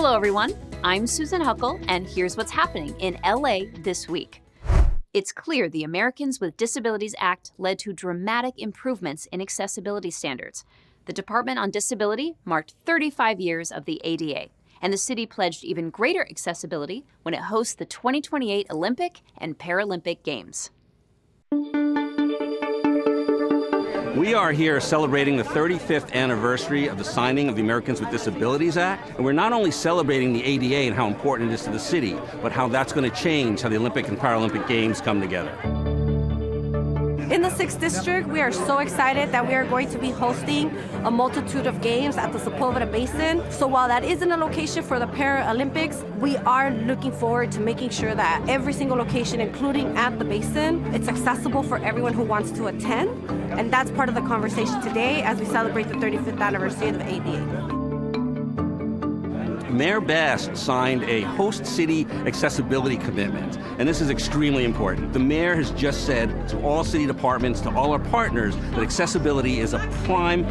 Hello, everyone. I'm Susan Huckle, and here's what's happening in LA this week. It's clear the Americans with Disabilities Act led to dramatic improvements in accessibility standards. The Department on Disability marked 35 years of the ADA, and the city pledged even greater accessibility when it hosts the 2028 Olympic and Paralympic Games. We are here celebrating the 35th anniversary of the signing of the Americans with Disabilities Act. And we're not only celebrating the ADA and how important it is to the city, but how that's going to change how the Olympic and Paralympic Games come together. In the 6th District, we are so excited that we are going to be hosting a multitude of games at the Sepulveda Basin. So while that isn't a location for the Paralympics, we are looking forward to making sure that every single location, including at the basin, it's accessible for everyone who wants to attend. And that's part of the conversation today as we celebrate the 35th anniversary of the ADA. Mayor Bass signed a host city accessibility commitment, and this is extremely important. The mayor has just said to all city departments, to all our partners, that accessibility is a prime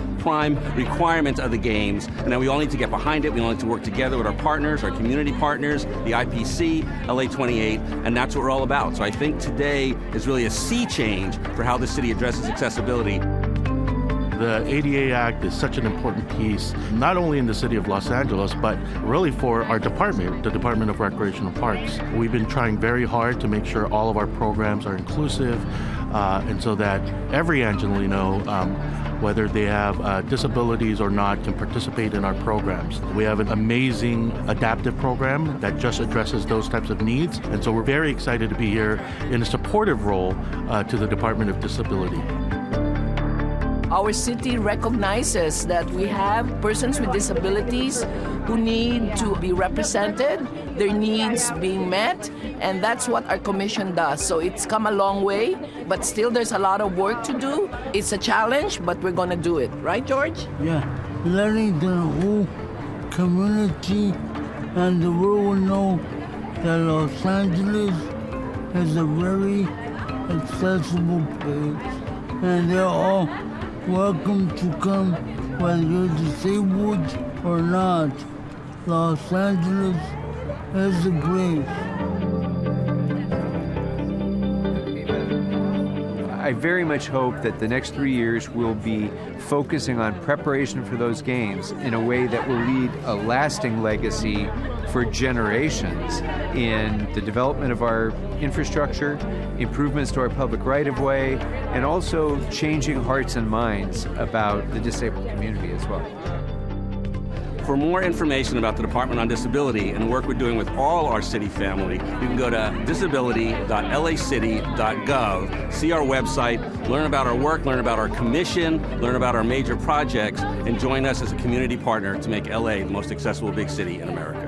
requirement of the games, and that we all need to get behind it. We all need to work together with our partners, our community partners, the IPC, LA28, and that's what we're all about. So I think today is really a sea change for how the city addresses accessibility. The ADA Act is such an important piece, not only in the city of Los Angeles, but really for our department, the Department of Recreational Parks. We've been trying very hard to make sure all of our programs are inclusive, and so that every Angelino, whether they have disabilities or not, can participate in our programs. We have an amazing adaptive program that just addresses those types of needs, and so we're very excited to be here in a supportive role to the Department of Disability. Our city recognizes that we have persons with disabilities who need to be represented, their needs being met, and that's what our commission does. So it's come a long way, but still there's a lot of work to do. It's a challenge, but we're going to do it. Right, George? Yeah, letting the whole community and the world know that Los Angeles is a very accessible place, and they're all welcome to come, whether you're disabled or not. Los Angeles is a place. I very much hope that the next 3 years will be focusing on preparation for those games in a way that will lead a lasting legacy for generations in the development of our infrastructure, improvements to our public right-of-way, and also changing hearts and minds about the disabled community as well. For more information about the Department on Disability and the work we're doing with all our city family, you can go to disability.lacity.gov, see our website, learn about our work, learn about our commission, learn about our major projects, and join us as a community partner to make LA the most accessible big city in America.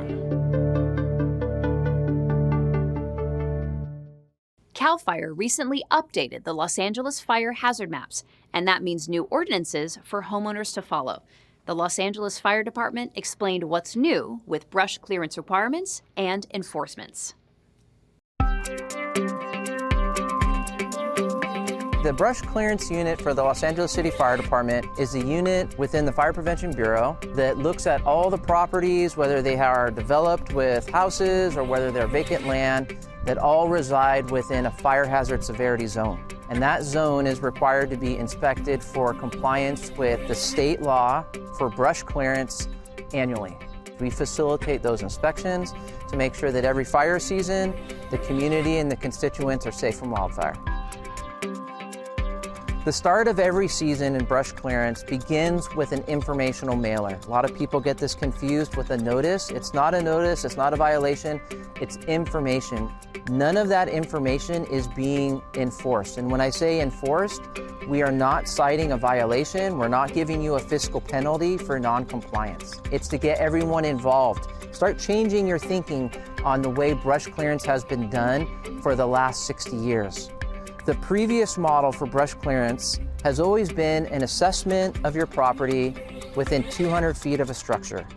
CAL FIRE recently updated the Los Angeles fire hazard maps, and that means new ordinances for homeowners to follow. The Los Angeles Fire Department explained what's new with brush clearance requirements and enforcements. The brush clearance unit for the Los Angeles City Fire Department is a unit within the Fire Prevention Bureau that looks at all the properties, whether they are developed with houses or whether they're vacant land, that all reside within a fire hazard severity zone. And that zone is required to be inspected for compliance with the state law for brush clearance annually. We facilitate those inspections to make sure that every fire season, the community and the constituents are safe from wildfire. The start of every season in brush clearance begins with an informational mailer. A lot of people get this confused with a notice. It's not a notice, it's not a violation, it's information. None of that information is being enforced. And when I say enforced, we are not citing a violation. We're not giving you a fiscal penalty for non-compliance. It's to get everyone involved. Start changing your thinking on the way brush clearance has been done for the last 60 years. The previous model for brush clearance has always been an assessment of your property within 200 feet of a structure.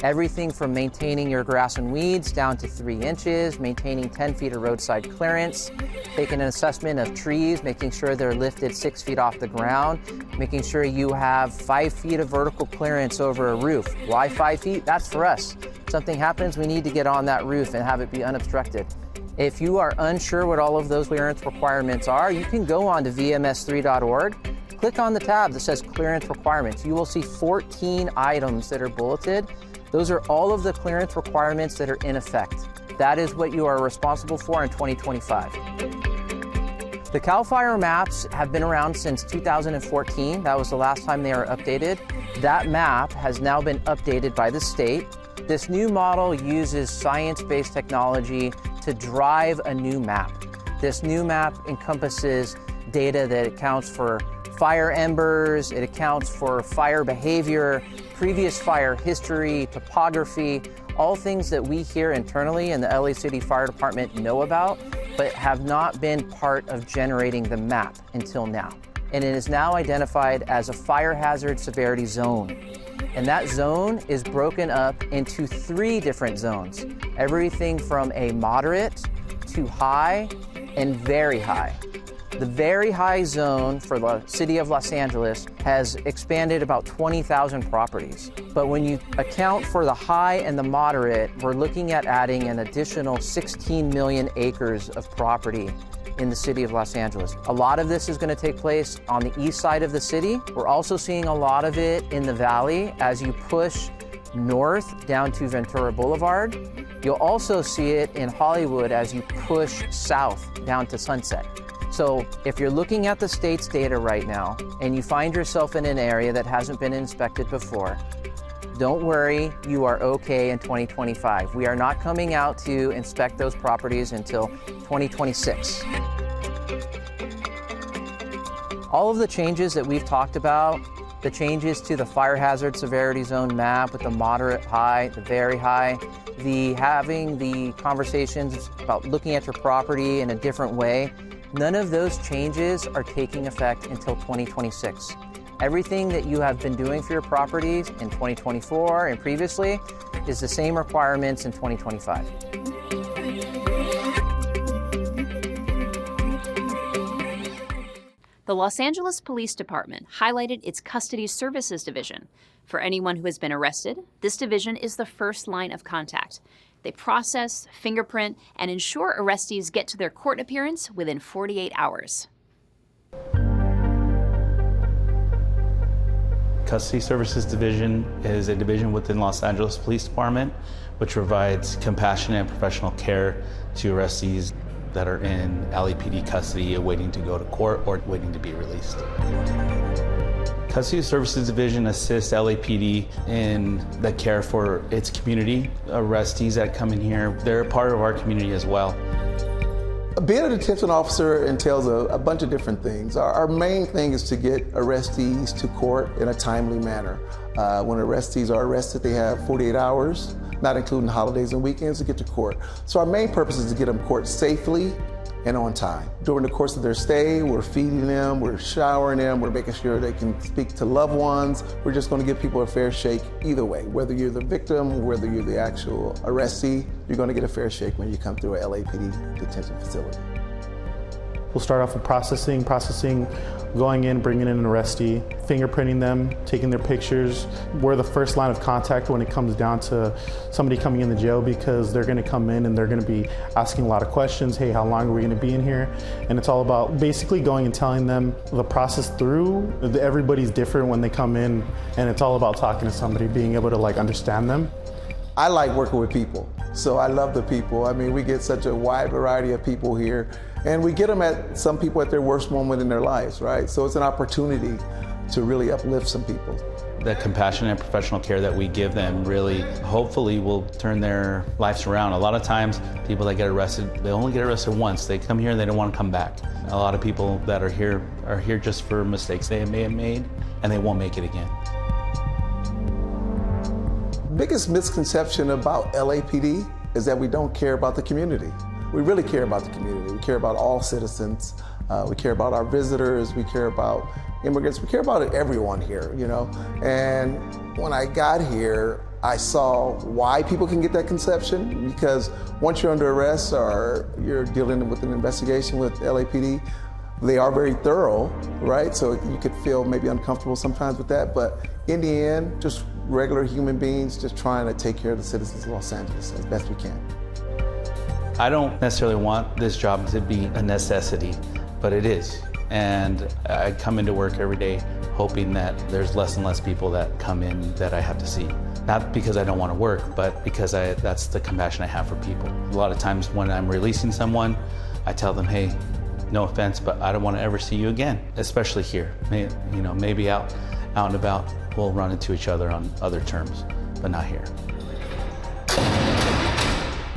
Everything from maintaining your grass and weeds down to 3 inches, maintaining 10 feet of roadside clearance, taking an assessment of trees, making sure they're lifted 6 feet off the ground, making sure you have 5 feet of vertical clearance over a roof. Why 5 feet? That's for us. something happens, we need to get on that roof and have it be unobstructed. If you are unsure what all of those clearance requirements are, you can go on to vms3.org, click on the tab that says clearance requirements. You will see 14 items that are bulleted. Those are all of the clearance requirements that are in effect. That is what you are responsible for in 2025. The CAL FIRE maps have been around since 2014. That was the last time they were updated. That map has now been updated by the state. This new model uses science-based technology to drive a new map. This new map encompasses data that accounts for fire embers, it accounts for fire behavior, previous fire history, topography, all things that we here internally in the LA City Fire Department know about, but have not been part of generating the map until now. And it is now identified as a fire hazard severity zone. And that zone is broken up into 3 different zones, everything from a moderate to high and very high. The very high zone for the city of Los Angeles has expanded about 20,000 properties. But when you account for the high and the moderate, we're looking at adding an additional 16 million acres of property in the city of Los Angeles. A lot of this is going to take place on the east side of the city. We're also seeing a lot of it in the valley as you push north down to Ventura Boulevard. You'll also see it in Hollywood as you push south down to Sunset. So if you're looking at the state's data right now and you find yourself in an area that hasn't been inspected before, don't worry, you are okay in 2025. We are not coming out to inspect those properties until 2026. All of the changes that we've talked about, the changes to the fire hazard severity zone map with the moderate high, the very high, having the conversations about looking at your property in a different way, none of those changes are taking effect until 2026. Everything that you have been doing for your properties in 2024 and previously is the same requirements in 2025. The Los Angeles Police Department highlighted its Custody Services Division. For anyone who has been arrested, this division is the first line of contact. They process, fingerprint, and ensure arrestees get to their court appearance within 48 hours. Custody Services Division is a division within Los Angeles Police Department, which provides compassionate and professional care to arrestees that are in LAPD custody awaiting to go to court or waiting to be released. Custody Services Division assists LAPD in the care for its community. Arrestees that come in here, they're a part of our community as well. Being a detention officer entails a bunch of different things. Our main thing is to get arrestees to court in a timely manner. When arrestees are arrested, they have 48 hours, not including holidays and weekends, to get to court. So our main purpose is to get them to court safely and on time. During the course of their stay, we're feeding them, we're showering them, we're making sure they can speak to loved ones. We're just going to give people a fair shake either way. Whether you're the victim, whether you're the actual arrestee, you're going to get a fair shake when you come through a LAPD detention facility. We'll start off with processing, going in, bringing in an arrestee, fingerprinting them, taking their pictures. We're the first line of contact when it comes down to somebody coming in the jail, because they're going to come in and they're going to be asking a lot of questions. Hey, how long are we going to be in here? And it's all about basically going and telling them the process through. Everybody's different when they come in, and it's all about talking to somebody, being able to understand them. I like working with people, so I love the people. I mean, we get such a wide variety of people here, and we get them at some people at their worst moment in their lives, right? So it's an opportunity to really uplift some people. The compassionate and professional care that we give them really, hopefully, will turn their lives around. A lot of times, people that get arrested, they only get arrested once. They come here and they don't want to come back. A lot of people that are here just for mistakes they may have made, and they won't make it again. Biggest misconception about LAPD is that we don't care about the community. We really care about the community. We care about all citizens. We care about our visitors. We care about immigrants. We care about everyone here, you know. And when I got here, I saw why people can get that conception, because once you're under arrest or you're dealing with an investigation with LAPD, they are very thorough, right? So you could feel maybe uncomfortable sometimes with that, but in the end, just regular human beings just trying to take care of the citizens of Los Angeles as best we can. I don't necessarily want this job to be a necessity, but it is. And I come into work every day hoping that there's less and less people that come in that I have to see. Not because I don't want to work, but because that's the compassion I have for people. A lot of times when I'm releasing someone, I tell them, hey, no offense, but I don't want to ever see you again, especially here. Maybe out and about, we'll run into each other on other terms, but not here.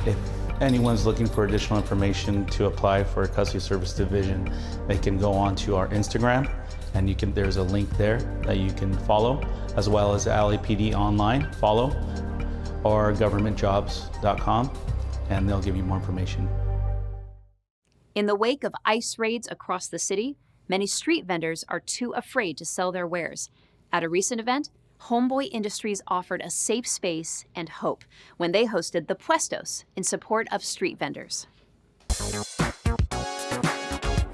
If anyone's looking for additional information to apply for a custody service division, they can go on to our Instagram, and there's a link there that you can follow, as well as LAPD online, follow, or governmentjobs.com, and they'll give you more information. In the wake of ICE raids across the city, many street vendors are too afraid to sell their wares. At a recent event, Homeboy Industries offered a safe space and hope when they hosted the Puestos in support of street vendors.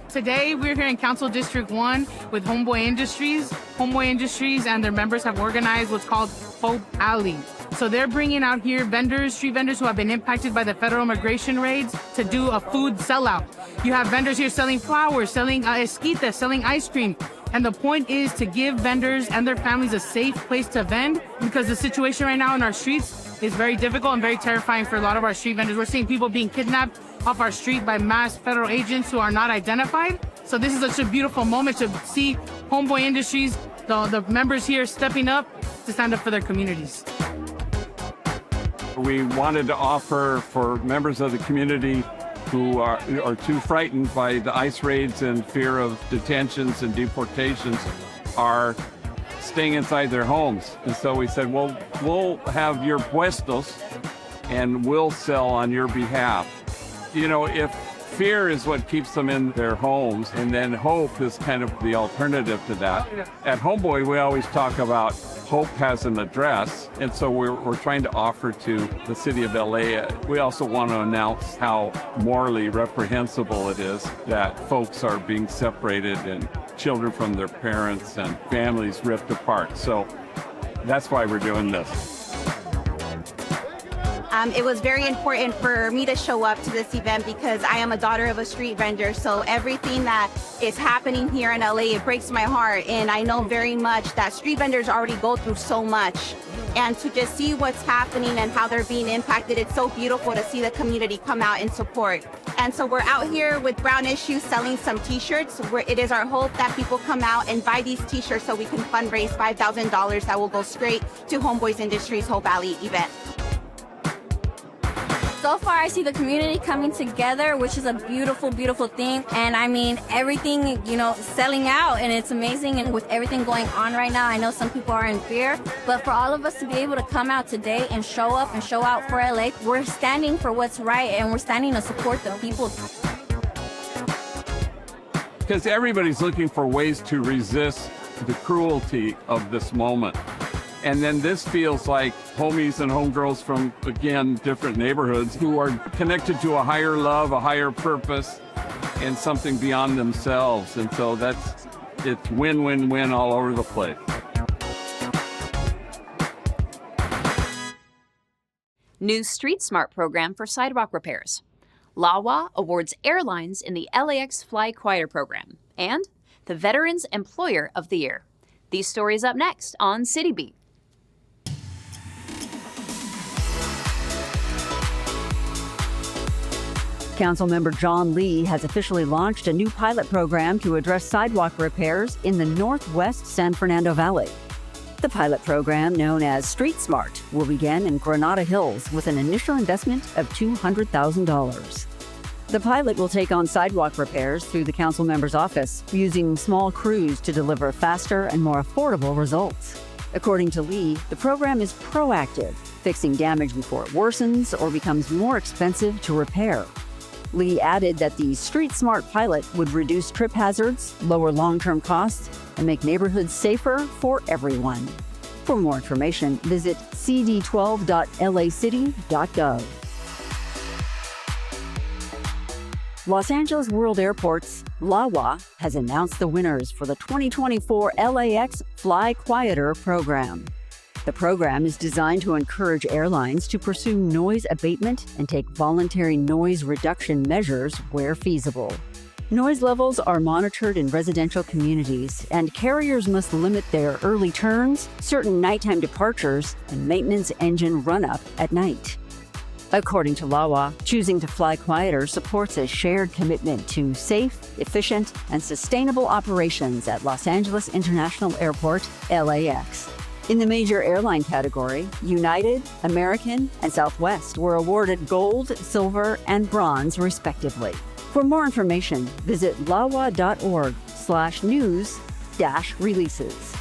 Today, we're here in Council District 1 with Homeboy Industries. Homeboy Industries and their members have organized what's called Hope Alley. So they're bringing out here street vendors who have been impacted by the federal immigration raids to do a food sellout. You have vendors here selling flowers, selling esquites, selling ice cream. And the point is to give vendors and their families a safe place to vend, because the situation right now in our streets is very difficult and very terrifying for a lot of our street vendors. We're seeing people being kidnapped off our street by masked federal agents who are not identified. So this is such a beautiful moment to see Homeboy Industries, the members here stepping up to stand up for their communities. We wanted to offer for members of the community who are too frightened by the ICE raids and fear of detentions and deportations are staying inside their homes. And so we said, well, we'll have your puestos and we'll sell on your behalf. If fear is what keeps them in their homes, and then hope is kind of the alternative to that. At Homeboy, we always talk about hope has an address, and so we're trying to offer to the city of LA. We also want to announce how morally reprehensible it is that folks are being separated and children from their parents and families ripped apart. So that's why we're doing this. It was very important for me to show up to this event because I am a daughter of a street vendor. So everything that is happening here in LA, it breaks my heart. And I know very much that street vendors already go through so much. And to just see what's happening and how they're being impacted, it's so beautiful to see the community come out and support. And so we're out here with Brown Issues selling some t-shirts, where it is our hope that people come out and buy these t-shirts so we can fundraise $5,000 that will go straight to Homeboys Industries Hope Alley event. So far, I see the community coming together, which is a beautiful, beautiful thing. And I mean, everything, selling out, and it's amazing. And with everything going on right now, I know some people are in fear, but for all of us to be able to come out today and show up and show out for LA, we're standing for what's right, and we're standing to support the people. Because everybody's looking for ways to resist the cruelty of this moment. And then this feels like homies and homegirls from, again, different neighborhoods who are connected to a higher love, a higher purpose, and something beyond themselves. And so it's win-win-win all over the place. New Street Smart program for sidewalk repairs. LAWA awards airlines in the LAX Fly Quieter program. And the Veterans Employer of the Year. These stories up next on CityBeat. Councilmember John Lee has officially launched a new pilot program to address sidewalk repairs in the northwest San Fernando Valley. The pilot program, known as Street Smart, will begin in Granada Hills with an initial investment of $200,000. The pilot will take on sidewalk repairs through the council member's office, using small crews to deliver faster and more affordable results. According to Lee, the program is proactive, fixing damage before it worsens or becomes more expensive to repair. Lee added that the Street Smart pilot would reduce trip hazards, lower long-term costs, and make neighborhoods safer for everyone. For more information, visit cd12.lacity.gov. Los Angeles World Airports, LAWA, has announced the winners for the 2024 LAX Fly Quieter program. The program is designed to encourage airlines to pursue noise abatement and take voluntary noise reduction measures where feasible. Noise levels are monitored in residential communities, and carriers must limit their early turns, certain nighttime departures, and maintenance engine run-up at night. According to LAWA, choosing to fly quieter supports a shared commitment to safe, efficient, and sustainable operations at Los Angeles International Airport, LAX. In the major airline category, United, American, and Southwest were awarded gold, silver, and bronze, respectively. For more information, visit lawa.org/news-releases.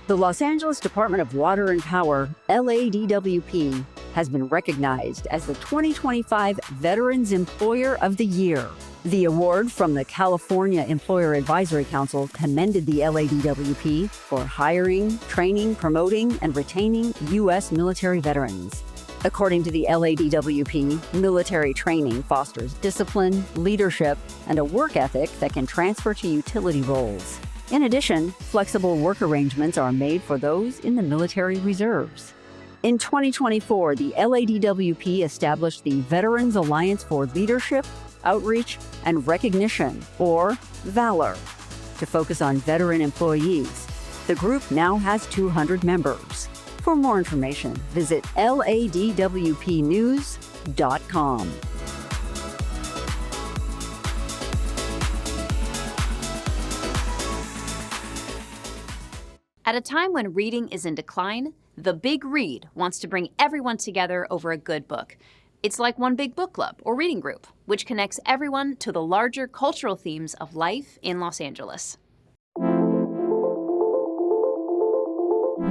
The Los Angeles Department of Water and Power, LADWP, has been recognized as the 2025 Veterans Employer of the Year. The award from the California Employer Advisory Council commended the LADWP for hiring, training, promoting, and retaining U.S. military veterans. According to the LADWP, military training fosters discipline, leadership, and a work ethic that can transfer to utility roles. In addition, flexible work arrangements are made for those in the military reserves. In 2024, the LADWP established the Veterans Alliance for Leadership, Outreach, and Recognition, or VALOR, to focus on veteran employees. The group now has 200 members. For more information, visit ladwpnews.com. At a time when reading is in decline, The Big Read wants to bring everyone together over a good book. It's like one big book club or reading group, which connects everyone to the larger cultural themes of life in Los Angeles.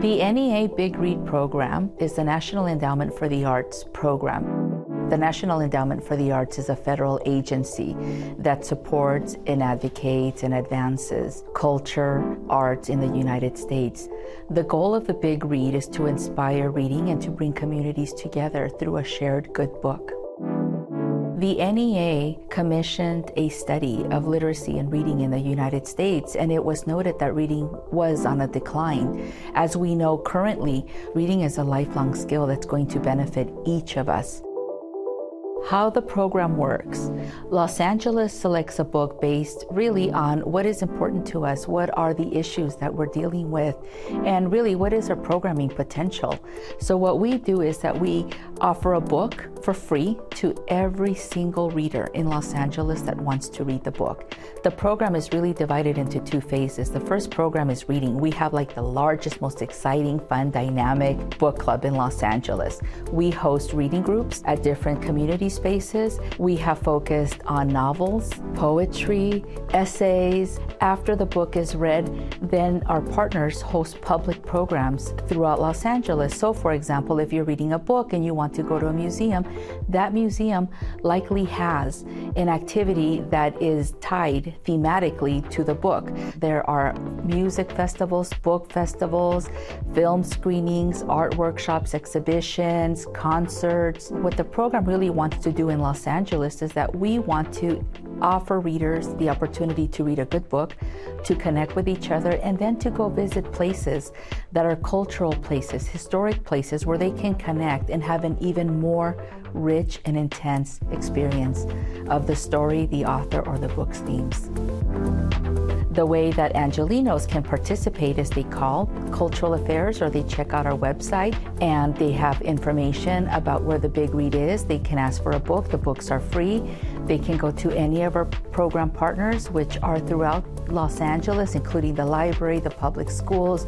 The NEA Big Read program is the National Endowment for the Arts program. The National Endowment for the Arts is a federal agency that supports and advocates and advances culture, arts in the United States. The goal of the Big Read is to inspire reading and to bring communities together through a shared good book. The NEA commissioned a study of literacy and reading in the United States, and it was noted that reading was on a decline. As we know currently, reading is a lifelong skill that's going to benefit each of us. How the program works. Los Angeles selects a book based really on what is important to us, what are the issues that we're dealing with, and really what is our programming potential. So what we do is that we offer a book for free to every single reader in Los Angeles that wants to read the book. The program is really divided into two phases. The first program is reading. We have like the largest, most exciting, fun, dynamic book club in Los Angeles. We host reading groups at different community spaces. We have focused on novels, poetry, essays. After the book is read, then our partners host public programs throughout Los Angeles. So for example, if you're reading a book and you want to go to a museum, that museum likely has an activity that is tied thematically to the book. There are music festivals, book festivals, film screenings, art workshops, exhibitions, concerts. What the program really wants to do in Los Angeles is that we want to offer readers the opportunity to read a good book, to connect with each other, and then to go visit places that are cultural places, historic places where they can connect and have an even more rich and intense experience of the story, the author, or the book's themes. The way that Angelinos can participate is they call Cultural Affairs or they check out our website and they have information about where the Big Read is. They can ask for a book. The books are free. They can go to any of our program partners, which are throughout Los Angeles, including the library, the public schools.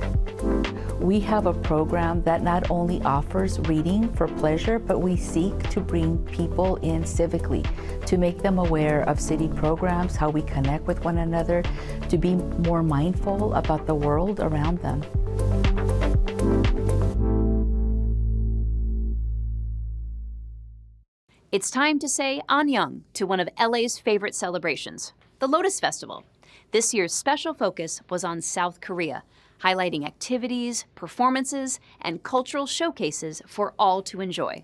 We have a program that not only offers reading for pleasure, but we seek to bring people in civically, to make them aware of city programs, how we connect with one another, to be more mindful about the world around them. It's time to say annyeong to one of LA's favorite celebrations, the Lotus Festival. This year's special focus was on South Korea, highlighting activities, performances, and cultural showcases for all to enjoy.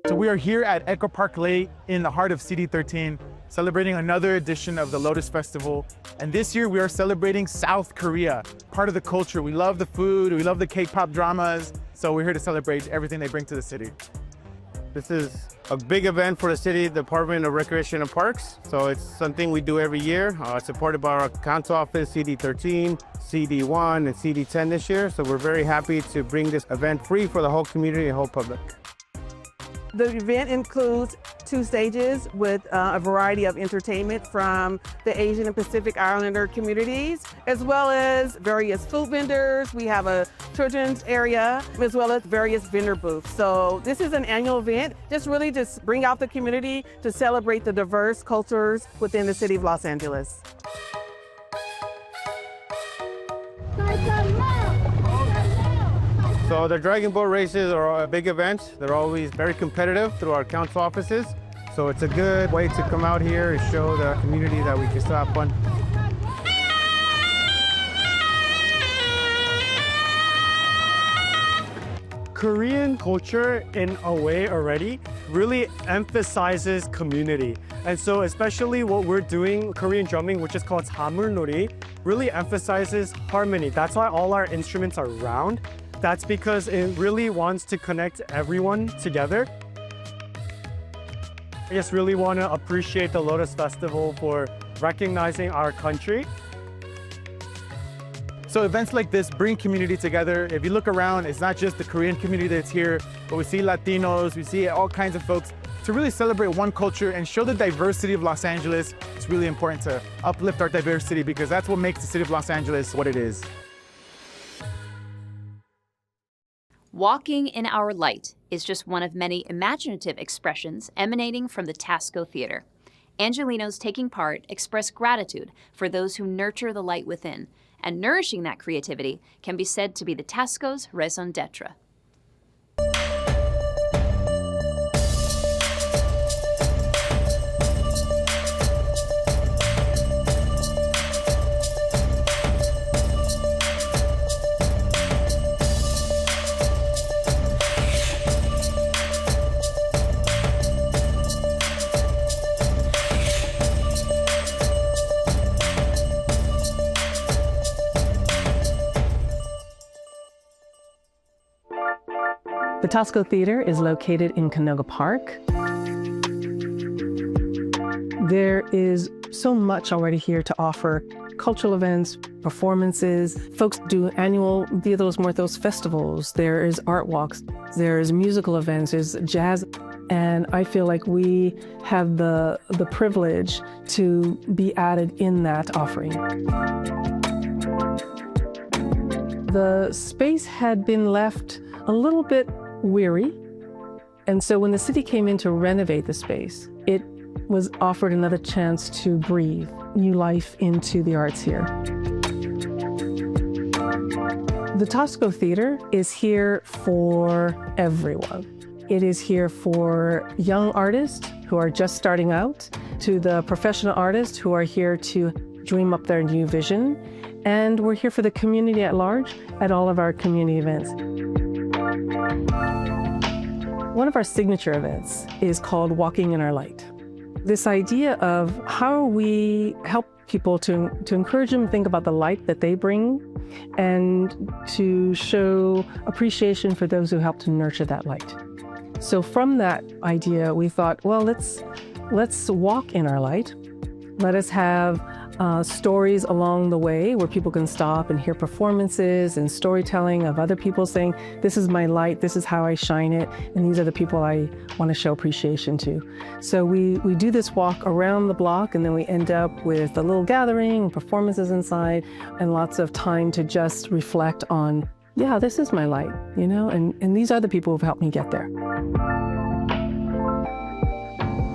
So we are here at Echo Park Lake in the heart of CD13. celebrating another edition of the Lotus Festival. And this year we are celebrating South Korea, part of the culture. We love the food, we love the K-pop dramas, so we're here to celebrate everything they bring to the city. This is a big event for the City Department of Recreation and Parks. So it's something we do every year, supported by our council office, CD13, CD1, and CD10 this year. So we're very happy to bring this event free for the whole community and whole public. The event includes 2 stages with a variety of entertainment from the Asian and Pacific Islander communities, as well as various food vendors. We have a children's area, as well as various vendor booths. So this is an annual event, just really just bring out the community to celebrate the diverse cultures within the city of Los Angeles. So the Dragon Boat races are a big event. They're always very competitive through our council offices. So it's a good way to come out here and show the community that we can still have fun. Korean culture, in a way already, really emphasizes community. And so especially what we're doing, Korean drumming, which is called samulnori, really emphasizes harmony. That's why all our instruments are round. That's because it really wants to connect everyone together. I just really want to appreciate the Lotus Festival for recognizing our country. So events like this bring community together. If you look around, it's not just the Korean community that's here, but we see Latinos, we see all kinds of folks. To really celebrate one culture and show the diversity of Los Angeles, it's really important to uplift our diversity because that's what makes the city of Los Angeles what it is. Walking in Our Light is just one of many imaginative expressions emanating from the Taxco Theater. Angelinos taking part express gratitude for those who nurture the light within, and nourishing that creativity can be said to be the Taxco's raison d'etre. The Taxco Theater is located in Canoga Park. There is so much already here to offer. Cultural events, performances. Folks do annual Dia de los Muertos festivals. There is art walks. There's musical events. There's jazz. And I feel like we have the privilege to be added in that offering. The space had been left a little bit weary. And so when the city came in to renovate the space, it was offered another chance to breathe new life into the arts here. The Taxco Theater is here for everyone. It is here for young artists who are just starting out, to the professional artists who are here to dream up their new vision. And we're here for the community at large at all of our community events. One of our signature events is called Walking in Our Light. This idea of how we help people to encourage them to think about the light that they bring and to show appreciation for those who help to nurture that light. So from that idea, we thought, well, let's walk in our light. Let us have stories along the way where people can stop and hear performances and storytelling of other people saying, this is my light, this is how I shine it, and these are the people I want to show appreciation to. So we do this walk around the block, and then we end up with a little gathering, performances inside, and lots of time to just reflect on, yeah, this is my light, you know, and these are the people who've helped me get there.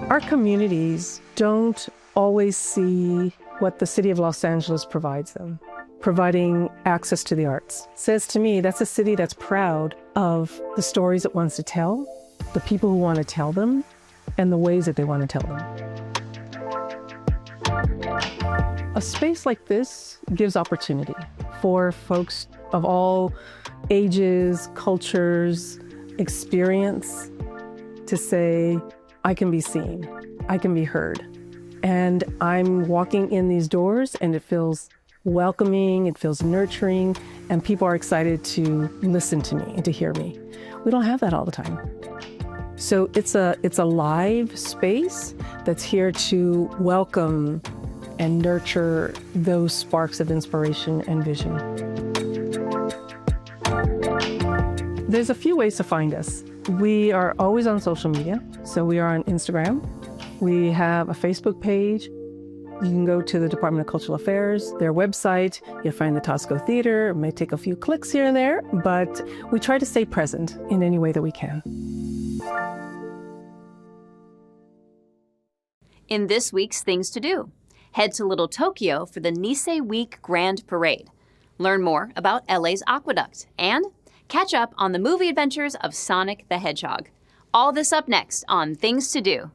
Our communities don't always see what the city of Los Angeles provides them, providing access to the arts. Says to me, that's a city that's proud of the stories it wants to tell, the people who want to tell them, and the ways that they want to tell them. A space like this gives opportunity for folks of all ages, cultures, experience to say, I can be seen, I can be heard. And I'm walking in these doors and it feels welcoming, it feels nurturing, and people are excited to listen to me and to hear me. We don't have that all the time. So it's a live space that's here to welcome and nurture those sparks of inspiration and vision. There's a few ways to find us. We are always on social media. So we are on Instagram. We have a Facebook page. You can go to the Department of Cultural Affairs, their website. You'll find the Taxco Theater. It may take a few clicks here and there, but we try to stay present in any way that we can. In this week's Things to Do, head to Little Tokyo for the Nisei Week Grand Parade. Learn more about LA's aqueduct and catch up on the movie adventures of Sonic the Hedgehog. All this up next on Things to Do.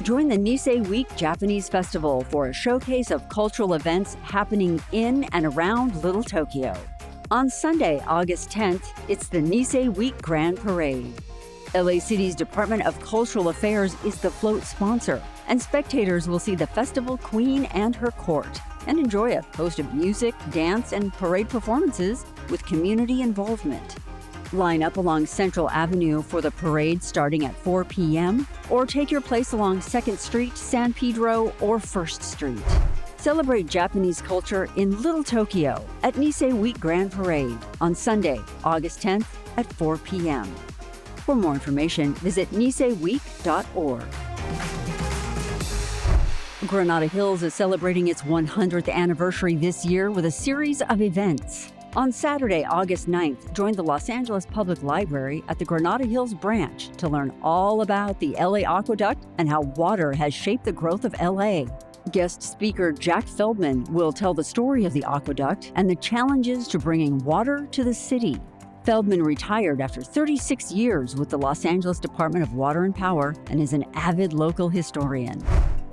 Join the Nisei Week Japanese Festival for a showcase of cultural events happening in and around Little Tokyo. On Sunday, August 10th, it's the Nisei Week Grand Parade. LA City's Department of Cultural Affairs is the float sponsor, and spectators will see the festival queen and her court and enjoy a host of music, dance, and parade performances with community involvement. Line up along Central Avenue for the parade starting at 4 p.m. or take your place along 2nd Street, San Pedro, or 1st Street. Celebrate Japanese culture in Little Tokyo at Nisei Week Grand Parade on Sunday, August 10th at 4 p.m. For more information, visit niseiweek.org. Granada Hills is celebrating its 100th anniversary this year with a series of events. On Saturday, August 9th, join the Los Angeles Public Library at the Granada Hills branch to learn all about the LA Aqueduct and how water has shaped the growth of LA. Guest speaker Jack Feldman will tell the story of the aqueduct and the challenges to bringing water to the city. Feldman retired after 36 years with the Los Angeles Department of Water and Power and is an avid local historian.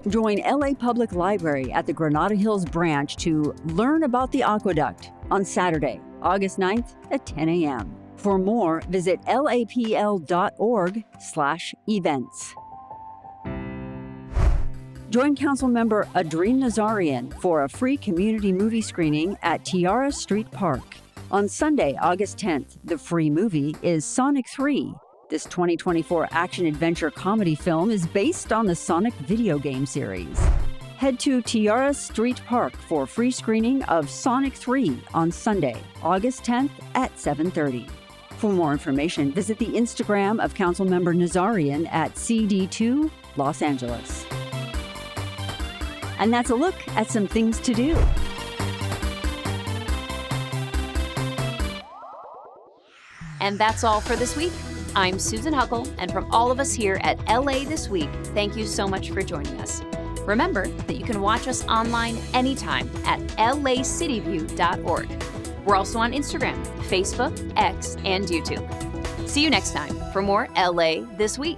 Join LA Public Library at the Granada Hills branch to learn about the aqueduct on Saturday, August 9th at 10 a.m. For more, visit lapl.org/events. Join Councilmember Adrien Nazarian for a free community movie screening at Tiara Street Park. On Sunday, August 10th, the free movie is Sonic 3. This 2024 action-adventure comedy film is based on the Sonic video game series. Head to Tiara Street Park for free screening of Sonic 3 on Sunday, August 10th at 7:30. For more information, visit the Instagram of Councilmember Nazarian at CD2 Los Angeles. And that's a look at some things to do. And that's all for this week. I'm Susan Huckle, and from all of us here at LA This Week, thank you so much for joining us. Remember that you can watch us online anytime at lacitywiew.org. We're also on Instagram, Facebook, X, and YouTube. See you next time for more LA This Week.